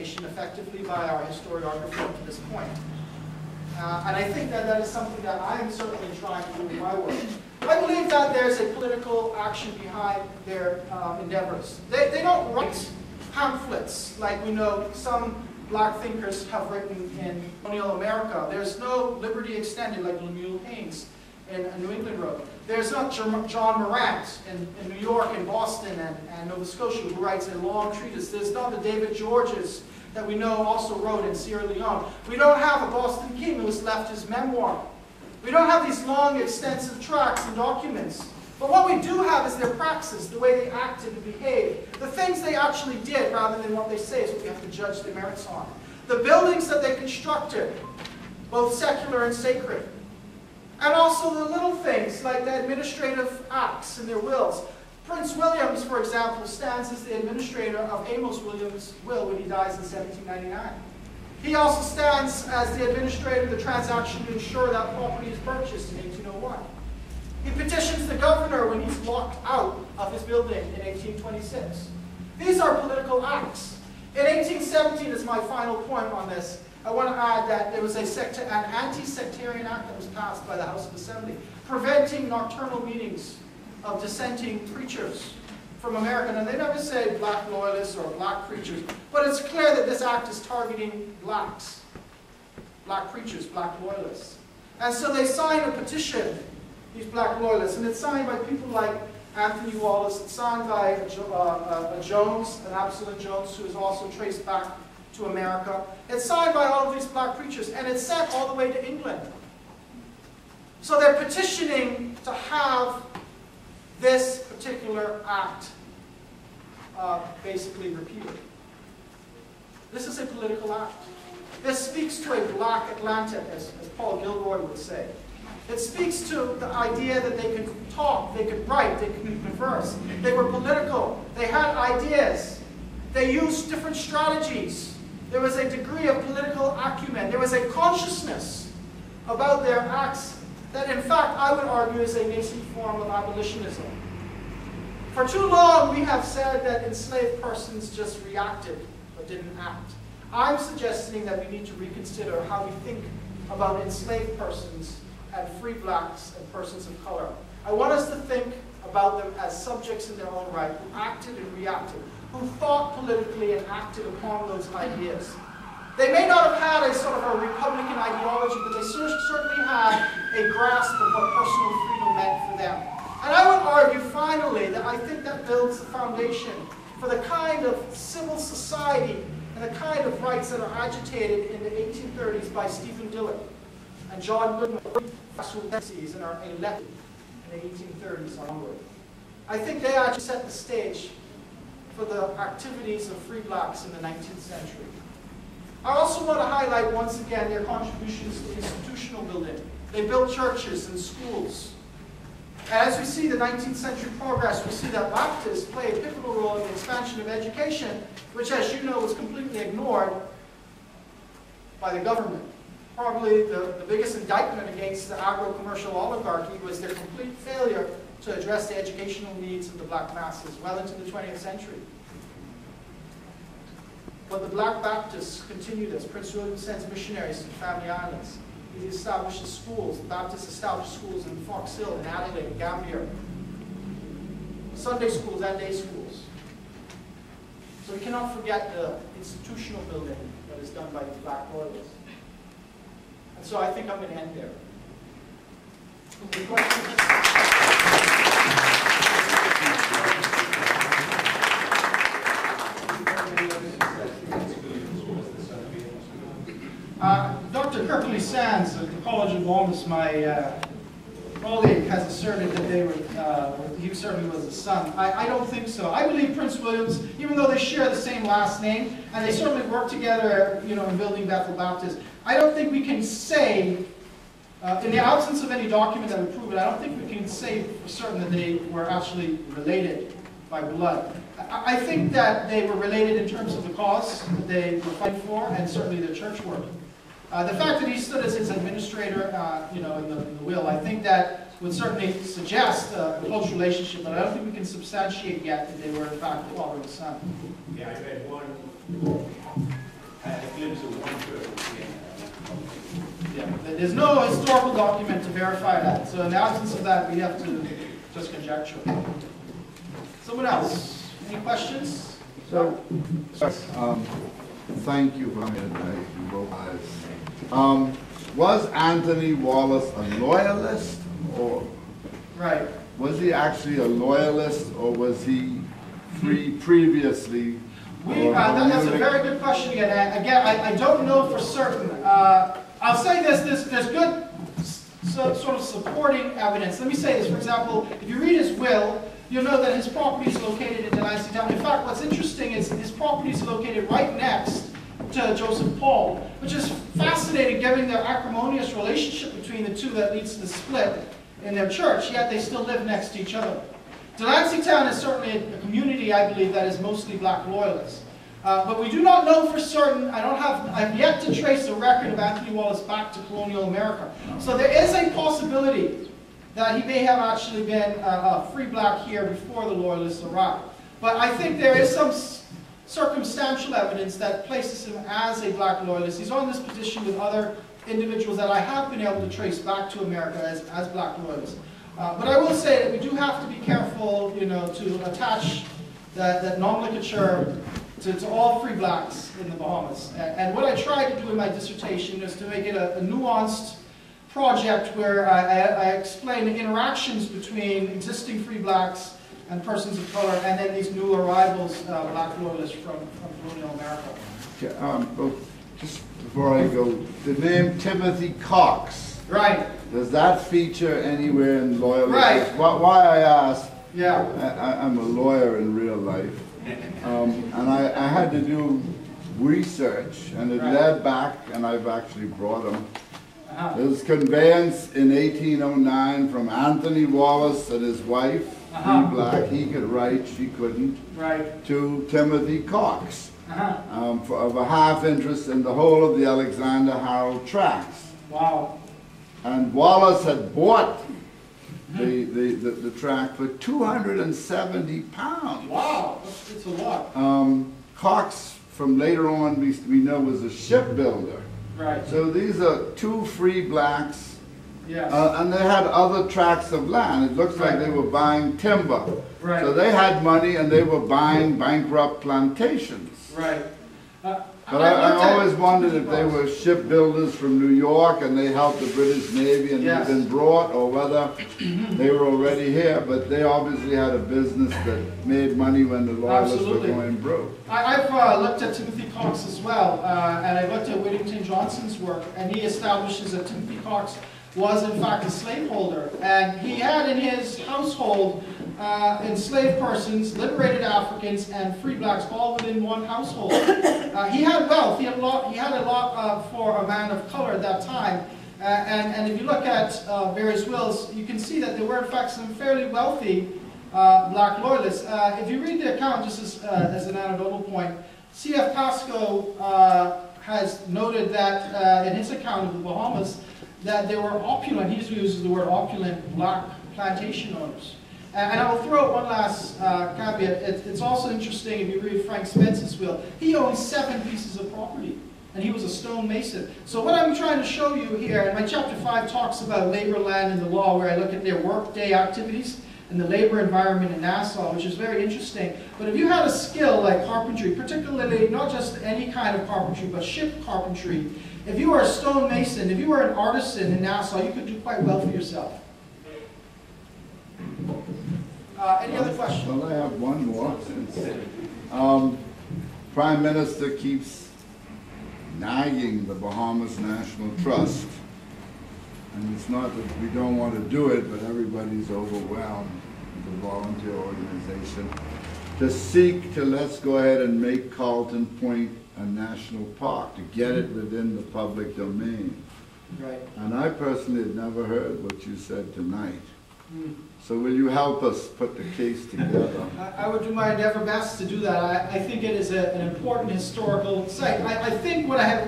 identification effectively by our historiography up to this point. And I think that that is something that I'm certainly trying to do in my work. I believe that there's a political action behind their endeavors. They don't write pamphlets like we know some black thinkers have written in colonial America. There's no liberty extended like Lemuel Haynes in New England wrote. There's not John Morant in New York and Boston and Nova Scotia who writes a long treatise. There's not the David Georges that we know also wrote in Sierra Leone. We don't have a Boston King who has left his memoir. We don't have these long, extensive tracts and documents. But what we do have is their praxis, the way they acted and behaved. The things they actually did rather than what they say is what we have to judge their merits on. The buildings that they constructed, both secular and sacred. And also the little things like the administrative acts in their wills. Prince Williams, for example, stands as the administrator of Amos Williams' will when he dies in 1799. He also stands as the administrator of the transaction to ensure that property is purchased in 1801. He petitions the governor when he's locked out of his building in 1826. These are political acts. In 1817, as my final point on this, I want to add that there was an anti-sectarian act that was passed by the House of Assembly, preventing nocturnal meetings of dissenting preachers from America. And they never say black loyalists or black preachers, but it's clear that this act is targeting blacks, black preachers, black loyalists. And so they sign a petition, these black loyalists, and it's signed by people like Anthony Wallace. It's signed by a Jones, an Absalom Jones, who is also traced back to America. It's signed by all of these black preachers, and it's sent all the way to England. So they're petitioning to have this particular act basically repealed. This is a political act. This speaks to a black Atlantic, as Paul Gilroy would say. It speaks to the idea that they could talk, they could write, they could converse. They were political. They had ideas. They used different strategies. There was a degree of political acumen. There was a consciousness about their acts that, in fact, I would argue is a nascent form of abolitionism. For too long, we have said that enslaved persons just reacted but didn't act. I'm suggesting that we need to reconsider how we think about enslaved persons and free blacks and persons of color. I want us to think about them as subjects in their own right, who acted and reacted, who thought politically and acted upon those ideas. They may not have had a sort of a Republican ideology, but they certainly had a grasp of what personal freedom meant for them. And I would argue, finally, that I think that builds the foundation for the kind of civil society and the kind of rights that are agitated in the 1830s by Stephen Dillard and John Goodman, and are elected in the 1830s onward. I think they actually set the stage for the activities of free blacks in the 19th century. I also want to highlight once again their contributions to institutional building. They built churches and schools. And as we see the 19th century progress, we see that Baptists play a pivotal role in the expansion of education, which, as you know, was completely ignored by the government. Probably the biggest indictment against the agro-commercial oligarchy was their complete failure to address the educational needs of the black masses well into the 20th century. But the black Baptists continue this. Prince William sends missionaries to the Family Islands. He establishes schools. The Baptists established schools in Fox Hill, in Adelaide, in Gambier. Sunday schools and day schools. So we cannot forget the institutional building that is done by these black loyalists. And so I think I'm going to end there. Any questions? Dr. Kirkley Sands at the College of Bahamas, my colleague, has asserted that they were, he certainly was a son. I don't think so. I believe Prince Williams, even though they share the same last name, and they certainly work together, you know, in building Bethel Baptist, I don't think we can say, in the absence of any document that would prove it, I don't think we can say for certain that they were actually related by blood. I think that they were related in terms of the cause that they were fighting for, and certainly their church work. The fact that he stood as his administrator, you know, in the will, I think that would certainly suggest a close relationship, but I don't think we can substantiate yet that they were in fact the father and son. Yeah, I read one There's no historical document to verify that. So in the absence of that, we have to just conjecture. Someone else? Any questions? So, thank you for that. Was Anthony Wallace a loyalist, or Right. was he actually a loyalist, or was he free previously? That's a very good question again. Again, I don't know for certain. I'll say this, there's good sort of supporting evidence. Let me say this, for example, if you read his will, you'll know that his property is located in Delancey Town. In fact, what's interesting is his property is located right next to Joseph Paul, which is fascinating given their acrimonious relationship between the two that leads to the split in their church, yet they still live next to each other. Delancey Town is certainly a community, I believe, that is mostly black loyalists. But we do not know for certain. I've yet to trace the record of Anthony Wallace back to colonial America. So there is a possibility that he may have actually been a free black here before the Loyalists arrived. But I think there is some circumstantial evidence that places him as a black loyalist. He's on this position with other individuals that I have been able to trace back to America as black loyalists. But I will say that we do have to be careful, to attach that nomenclature to all free blacks in the Bahamas. And what I tried to do in my dissertation is to make it a nuanced project where I explain the interactions between existing free blacks and persons of color, and then these new arrivals, black loyalists from colonial America. Okay, well, just before I go, the name Timothy Cox. Right. Does that feature anywhere in Loyalists? Right. Why I asked, yeah. I'm a lawyer in real life, and I had to do research, and it led back, and I've actually brought them. There was conveyance in 1809 from Anthony Wallace and his wife, free black, he could write, she couldn't, to Timothy Cox of a half interest in the whole of the Alexander Harold tracts. Wow. And Wallace had bought the tract for £270. Wow, that's a lot. Cox, from later on, we know, was a shipbuilder. Right. So these are two free blacks, yes. And they had other tracts of land. It looks like they were buying timber. Right. So they had money and they were buying bankrupt plantations. Right. But I always wondered if they were shipbuilders from New York and they helped the British Navy and they'd been brought, or whether they were already here. But they obviously had a business that made money when the Loyalists were going broke. I've looked at Timothy Cox as well, and I looked at Whittington Johnson's work, and he establishes that Timothy Cox was in fact a slaveholder, and he had in his household enslaved persons, liberated Africans, and free blacks all within one household. He had wealth. He had a lot for a man of color at that time. And if you look at various wills, you can see that there were in fact some fairly wealthy black loyalists. If you read the account, just as an anecdotal point, C.F. Pascoe has noted that in his account of the Bahamas, that they were opulent, he uses the word opulent, black plantation owners. And I will throw out one last caveat. It's also interesting if you read Frank Spence's will. He owned 7 pieces of property, and he was a stone mason. So what I'm trying to show you here, and my chapter 5 talks about labor, land, and the law, where I look at their workday activities and the labor environment in Nassau, which is very interesting. But if you had a skill like carpentry, particularly not just any kind of carpentry, but ship carpentry, if you were a stone mason, if you were an artisan in Nassau, you could do quite well for yourself. Any other questions? Well, I have one more. Prime Minister keeps nagging the Bahamas National Trust. And it's not that we don't want to do it, but everybody's overwhelmed, the volunteer organization, to seek to, let's go ahead and make Carlton Point a national park, to get it within the public domain. Right. And I personally had never heard what you said tonight. So will you help us put the case together? I would do my endeavor best to do that. I think it is an important historical site. I think what I have